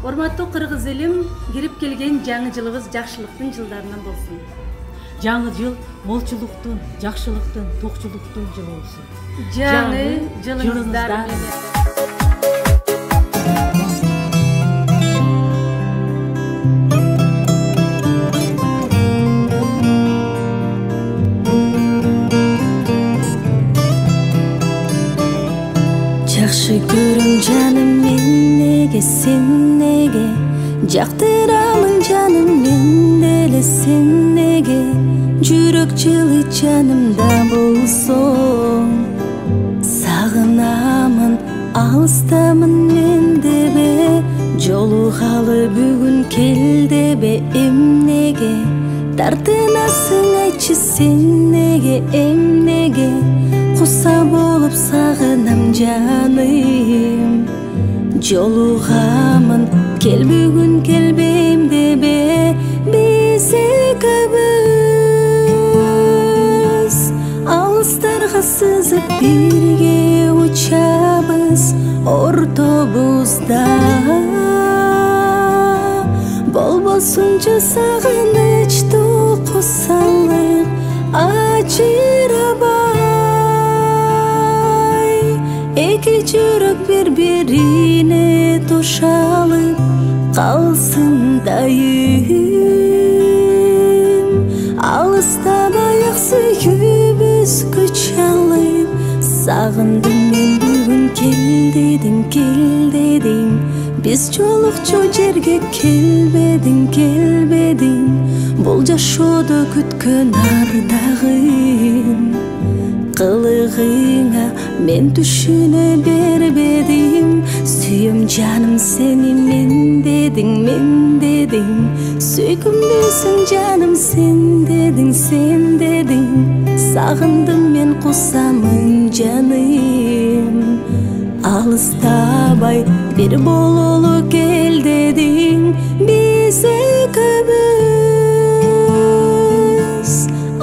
Урматтуу кыргыз элим, кирип келген жаңы жылыбыз жакшылыктын жылдарынан болсун. Жаңы жыл молчулуктун, жакшылыктын, токчулуктун жылы болсун. Жаңы жылыңыздар менен. Жакшы көрүм жаным мен неге сен неге жактырамын жаным мен деле сен неге жүрөк жылы жанымда болсоң сагынамын алыстамын мен дебе жолугалы бүгүн кел дебе эмнеге тартынасың айтчы сен неге эмнеге куса болуп сагынам жаным жолугамын кел бүгүн келбейм дебе биз экөөбүз алыстарга сызып бирге учабыз ортобузда болбосунчу сагынычтуу кусалык ажырабай эки жүрөк бири-бирине тушалып калсын дайым алыстабай ак сүйүүбүзгө чалып сагындым мен бүгүн кел дедим биз жолукчу жерге келбедиң бул жашоодо күткөн ардагым кылыгыңа мен түшүнө бербедим сүйөм жаным сени мен дедиң сүйкүмдүүсүң жаным сен дедиң сагындым мен кусамын жаным алыстабай бир бололу кел дедиң биз экөөбүз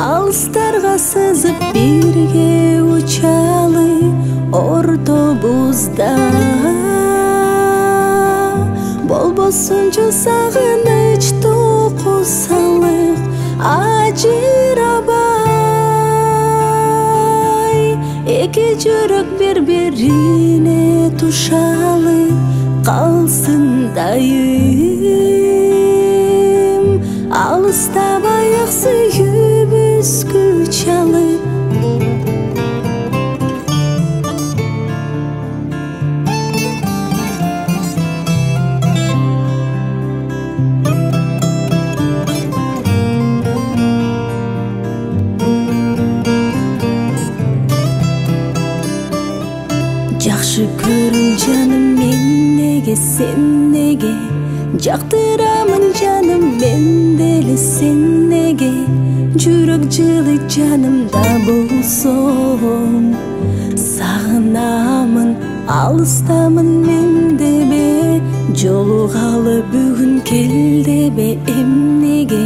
алыстарга сызып бирге учалы ортобузда болбосунчу сагынычтуу кусалык ажырабай эки жүрөк бири-бирине тушалып калсын дайым алыстабай ак сүйүүбүзгө чалып жакшы көрүм жаным мен неге сен неге жактырамын жаным мен деле сен неге жүрөк жылы жанымда болсоң сагынамын алыстамын мен дебе жолугалы бүгүн кел дебе эмнеге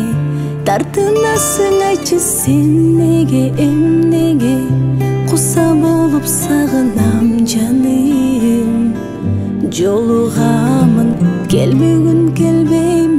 тартынасың айтчы сен неге эмнеге куса болуп сагынам жаным жолугамын кел бүгүн келбейм